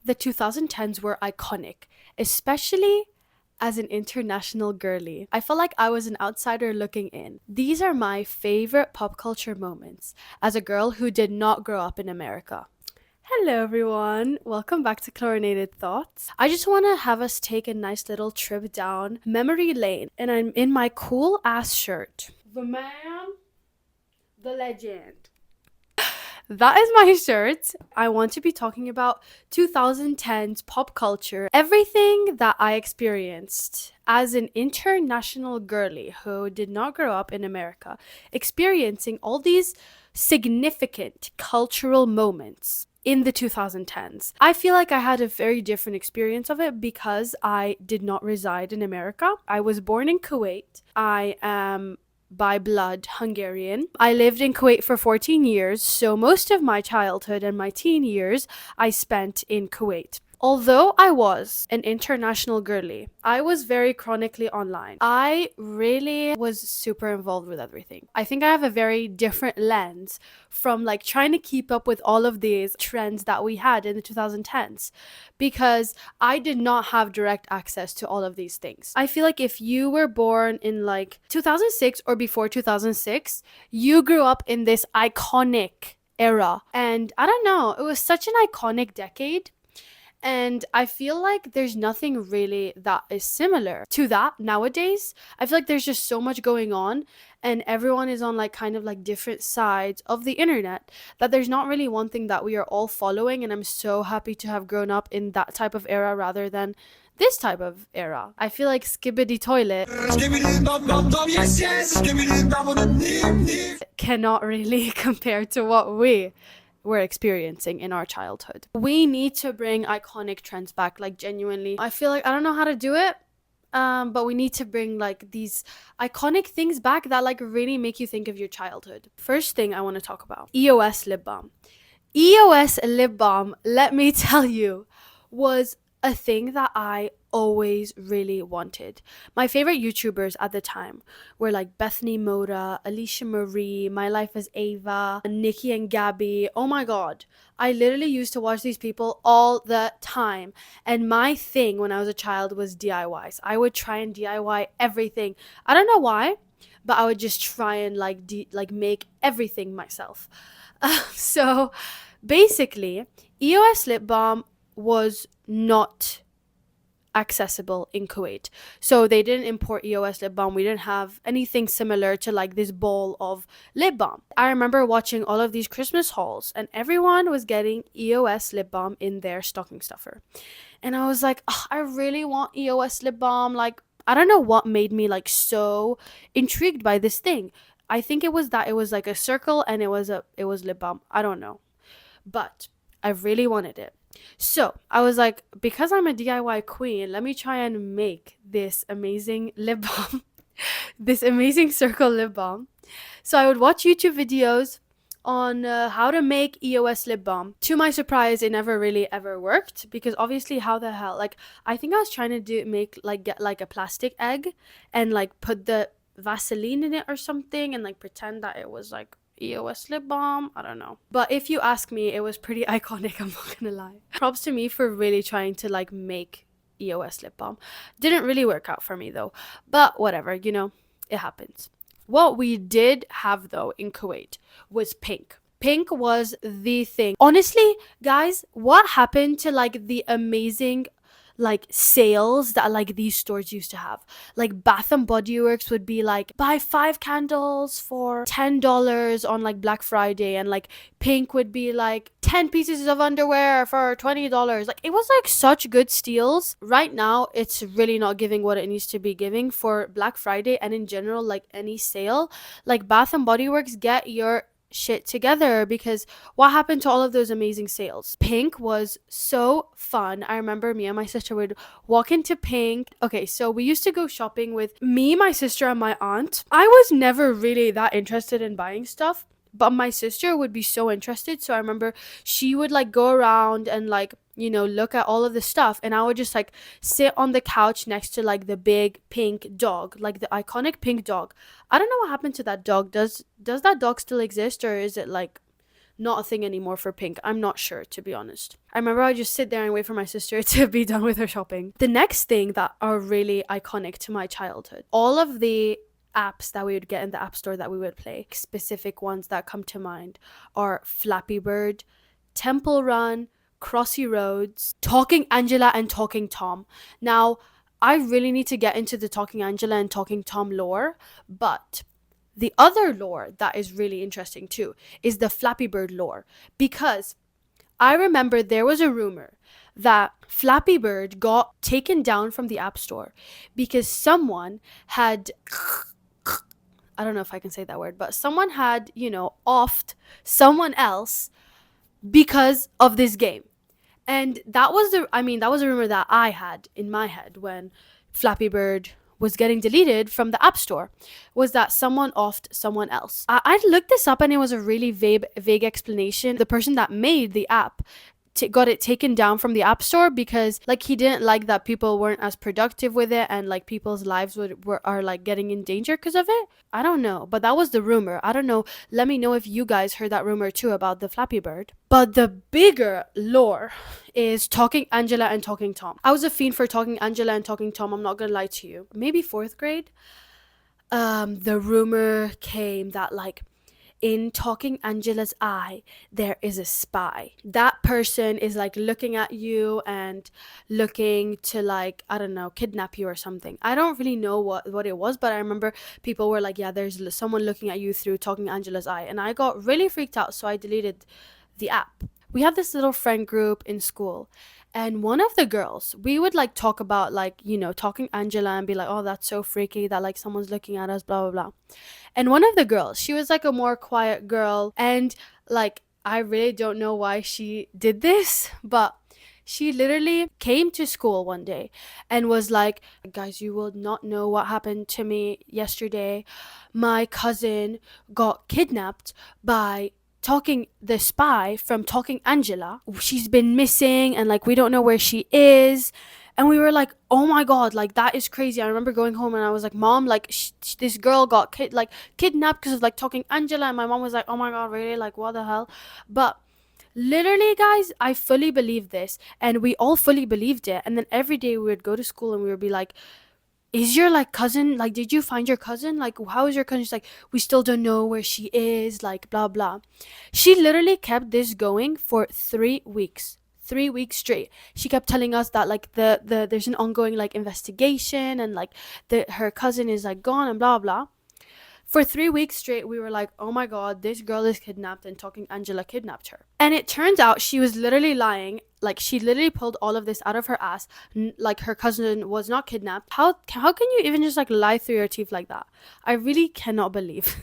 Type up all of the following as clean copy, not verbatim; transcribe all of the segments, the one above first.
The 2010s were iconic, especially as an international girly. I felt like I was an outsider looking in. These are my favorite pop culture moments as a girl who did not grow up in America. Hello, everyone. Welcome back to Chlorinated Thoughts. I just want to have us take a nice little trip down memory lane, and I'm in my cool ass shirt. The man, the legend. That is my shirt. I want to be talking about 2010s pop culture, everything that I experienced as an international girly who did not grow up in America, experiencing all these significant cultural moments in the 2010s. I feel like I had a very different experience of it because I did not reside in America. I was born in Kuwait. I am by blood Hungarian. I lived in Kuwait for 14 years, so most of my childhood and my teen years I spent in Kuwait. Although I was an international girly, I was very chronically online. I really was super involved with everything. I think I have a very different lens from like trying to keep up with all of these trends that we had in the 2010s because I did not have direct access to all of these things. I feel like if you were born in like 2006 or before 2006, you grew up in this iconic era. And I don't know, it was such an iconic decade. And I feel like there's nothing really that is similar to that nowadays. I feel like there's just so much going on and everyone is on like kind of like different sides of the internet that there's not really one thing that we are all following. And I'm so happy to have grown up in that type of era rather than this type of era. I feel like Skibbity Toilet cannot really compare to what we were experiencing in our childhood. We need to bring iconic trends back, like genuinely. I feel like I don't know how to do it, but we need to bring like these iconic things back that like really make you think of your childhood. First thing I want to talk about, EOS lip balm. EOS lip balm, let me tell you, was a thing that I always really wanted. My favorite YouTubers at the time were like Bethany Moda, Alicia Marie, My Life as Ava, Nikki and Gabby. Oh my god. I literally used to watch these people all the time. And my thing when I was a child was DIYs. I would try and DIY everything. I don't know why, but I would just try and like make everything myself. So basically, EOS lip balm was not accessible in Kuwait. So they didn't import EOS lip balm. We didn't have anything similar to like this bowl of lip balm. I remember watching all of these Christmas hauls and everyone was getting EOS lip balm in their stocking stuffer. And I was like, "Ugh, I really want EOS lip balm." Like, I don't know what made me like so intrigued by this thing. I think it was that it was like a circle and it was lip balm. I don't know. But I really wanted it. So I was like, because I'm a DIY queen, let me try and make this amazing lip balm, this amazing circle lip balm. So I would watch YouTube videos on how to make EOS lip balm. To my surprise, it never really ever worked because obviously, how the hell? Like, I think I was trying to get like a plastic egg and like put the Vaseline in it or something and like pretend that it was like EOS lip balm. I don't know. But if you ask me, it was pretty iconic, I'm not gonna lie. Props to me for really trying to like make EOS lip balm. Didn't really work out for me though. But whatever, it happens. What we did have though in Kuwait was pink. Pink was the thing. Honestly, guys, what happened to like the amazing like sales that like these stores used to have? Like Bath and Body Works would be like buy 5 candles for $10 on like Black Friday, and like Pink would be like 10 pieces of underwear for $20. Like, it was like such good steals. Right now it's really not giving what it needs to be giving for Black Friday and in general like any sale. Like Bath and Body Works, get your shit together, because what happened to all of those amazing sales? Pink was so fun. I remember me and my sister would walk into Pink. Okay, so we used to go shopping with me, my sister, and my aunt. I was never really that interested in buying stuff, but my sister would be so interested. So I remember she would like go around and like, look at all of the stuff, and I would just like sit on the couch next to like the big pink dog, like the iconic pink dog. I don't know what happened to that dog. Does that dog still exist, or is it like not a thing anymore for pink. I'm not sure, to be honest. I remember I just sit there and wait for my sister to be done with her shopping. The next thing that are really iconic to my childhood, all of the apps that we would get in the app store that we would play, specific ones that come to mind are Flappy Bird, Temple Run, Crossy Roads, Talking Angela, and Talking Tom. Now, I really need to get into the Talking Angela and Talking Tom lore, but the other lore that is really interesting too is the Flappy Bird lore, because I remember there was a rumor that Flappy Bird got taken down from the App Store because someone had, I don't know if I can say that word, but someone had, offed someone else because of this game. And that was a rumor that I had in my head when Flappy Bird was getting deleted from the App Store, was that someone offed someone else. I looked this up and it was a really vague explanation. The person that made the app got it taken down from the App Store because he didn't like that people weren't as productive with it, and people's lives are getting in danger because of it. I don't know, but that was the rumor. I don't know. Let me know if you guys heard that rumor too about the Flappy Bird. But the bigger lore is Talking Angela and Talking Tom. I was a fiend for Talking Angela and Talking Tom, I'm not gonna lie to you. Maybe 4th grade. The rumor came that in Talking Angela's eye, there is a spy. That person is looking at you and looking to I don't know, kidnap you or something. I don't really know what it was, but I remember people were yeah, there's someone looking at you through Talking Angela's eye. And I got really freaked out, so I deleted the app. We had this little friend group in school, and one of the girls, we would talk about Talking Angela and be oh, that's so freaky that someone's looking at us, blah blah blah. And one of the girls, she was a more quiet girl, and I really don't know why she did this, but she literally came to school one day and was guys, you will not know what happened to me yesterday. My cousin got kidnapped by the spy from Talking Angela. She's been missing and we don't know where she is. And we were oh my god, that is crazy. I remember going home and I was Mom, this girl got kidnapped because of Talking Angela. And my mom was oh my god, really? What the hell? But literally, guys, I fully believe this, and we all fully believed it. And then every day we would go to school and we would be is your cousin, did you find your cousin? How is your cousin? She's we still don't know where she is, blah blah. She literally kept this going for 3 weeks. 3 weeks straight. She kept telling us that the there's an ongoing investigation, and her cousin is gone and blah blah. For 3 weeks straight, we were oh my god, this girl is kidnapped and Talking Angela kidnapped her. And it turns out she was literally lying. She literally pulled all of this out of her ass. Her cousin was not kidnapped. How can you even just lie through your teeth like that? I really cannot believe.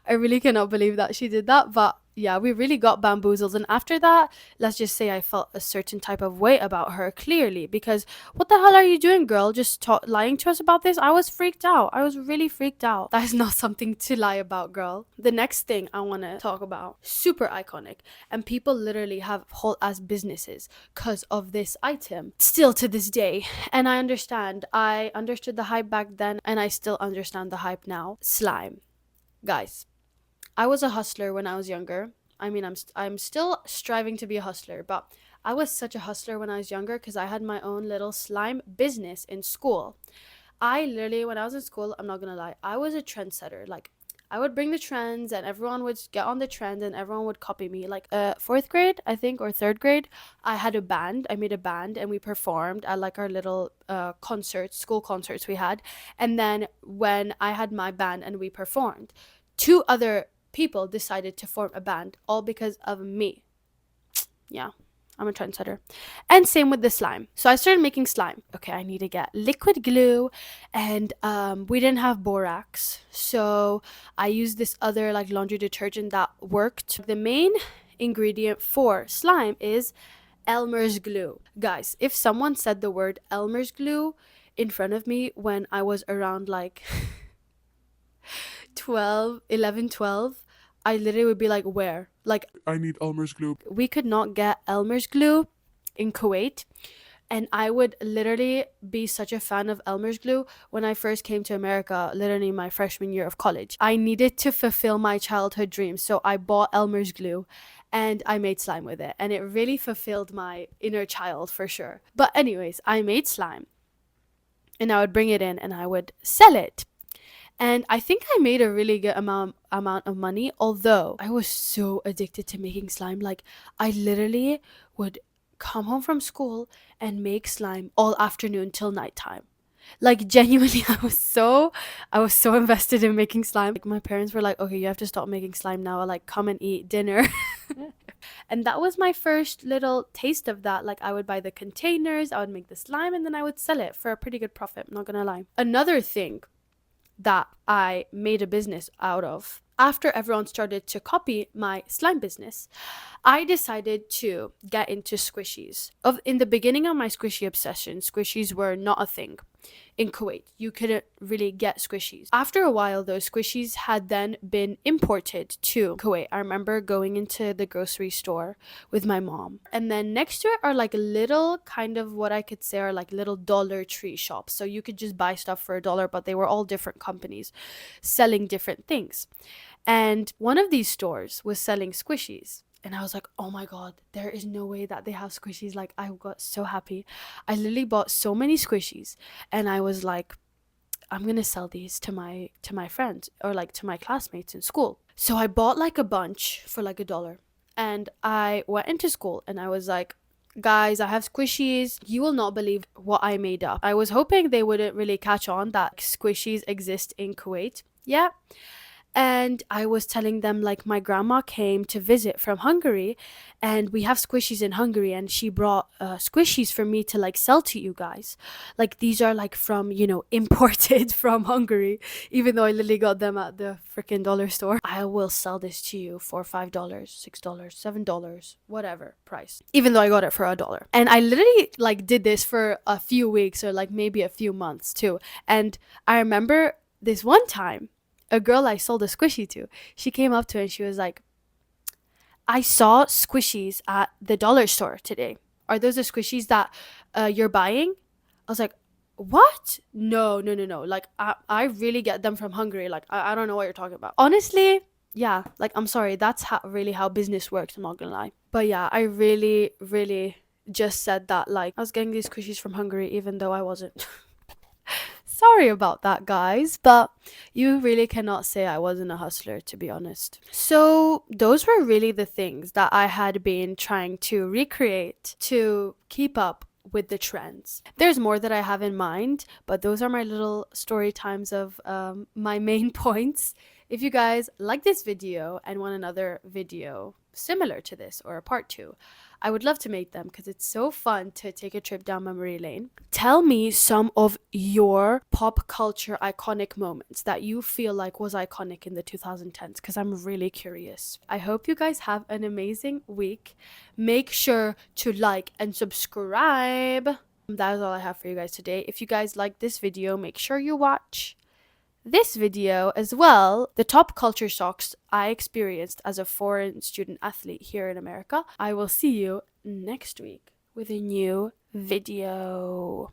I really cannot believe that she did that. But yeah, we really got bamboozled. And after that, let's just say I felt a certain type of way about her, clearly, because what the hell are you doing, girl? Just lying to us about this? I was freaked out. I was really freaked out. That is not something to lie about, girl. The next thing I want to talk about, super iconic, and people literally have whole ass businesses because of this item still to this day. And I understand. I understood the hype back then, and I still understand the hype now. Slime. Guys, I was a hustler when I was younger. I mean, I'm still striving to be a hustler, but I was such a hustler when I was younger because I had my own little slime business in school. I literally, when I was in school, I'm not gonna lie, I was a trendsetter. I would bring the trends and everyone would get on the trend and everyone would copy me. 4th grade, I think, or 3rd grade, I had a band. I made a band and we performed at our little concerts, school concerts we had. And then when I had my band and we performed, 2 other people decided to form a band, all because of me. Yeah, I'm a trendsetter. And same with the slime. So I started making slime. Okay, I need to get liquid glue, and we didn't have borax, so I used this other laundry detergent that worked. The main ingredient for slime is Elmer's glue. Guys, if someone said the word Elmer's glue in front of me when I was around 12, I literally would be where? I need Elmer's glue. We could not get Elmer's glue in Kuwait. And I would literally be such a fan of Elmer's glue when I first came to America, literally my freshman year of college. I needed to fulfill my childhood dreams, so I bought Elmer's glue and I made slime with it. And it really fulfilled my inner child for sure. But anyways, I made slime and I would bring it in and I would sell it. And I think I made a really good amount of money, although I was so addicted to making slime. Like, I literally would come home from school and make slime all afternoon till nighttime. Like, genuinely, I was so invested in making slime. Like, my parents were like, okay, you have to stop making slime now. Like, come and eat dinner. And that was my first little taste of that. Like, I would buy the containers, I would make the slime, and then I would sell it for a pretty good profit, not gonna lie. Another thing that I made a business out of, after everyone started to copy my slime business, I decided to get into squishies. In the beginning of my squishy obsession, squishies were not a thing. In Kuwait, you couldn't really get squishies. After a while, those squishies had then been imported to Kuwait. I remember going into the grocery store with my mom. And then next to it are like little, kind of what I could say are like little Dollar Tree shops. So you could just buy stuff for $1, but they were all different companies selling different things. And one of these stores was selling squishies. And I was like, oh my God, there is no way that they have squishies. Like, I got so happy. I literally bought so many squishies. And I was like, I'm going to sell these to my friends or like to my classmates in school. So I bought like a bunch for like $1. And I went into school and I was like, guys, I have squishies. You will not believe what I made up. I was hoping they wouldn't really catch on that squishies exist in Kuwait. Yeah. And I was telling them, like, my grandma came to visit from Hungary and we have squishies in Hungary, and she brought squishies for me to like sell to you guys. Like, these are like from, imported from Hungary, even though I literally got them at the freaking dollar store. I will sell this to you for $5, $6, $7, whatever price, even though I got it for $1. And I literally like did this for a few weeks or like maybe a few months too. And I remember this one time, a girl I sold a squishy to, she came up to me and she was like, I saw squishies at the dollar store today. Are those the squishies that you're buying? I was like, what? No. Like, I really get them from Hungary. Like, I don't know what you're talking about. Honestly, yeah, like, I'm sorry. That's really how business works. I'm not gonna lie. But yeah, I really, really just said that, like, I was getting these squishies from Hungary, even though I wasn't. Sorry about that, guys, but you really cannot say I wasn't a hustler, to be honest. So those were really the things that I had been trying to recreate to keep up with the trends. There's more that I have in mind, but those are my little story times of my main points. If you guys like this video and want another video similar to this or a part 2, I would love to make them because it's so fun to take a trip down memory lane. Tell me some of your pop culture iconic moments that you feel like was iconic in the 2010s, because I'm really curious. I hope you guys have an amazing week. Make sure to like and subscribe. That is all I have for you guys today. If you guys like this video, make sure you watch this video as well, the top culture shocks I experienced as a foreign student athlete here in America. I will see you next week with a new video.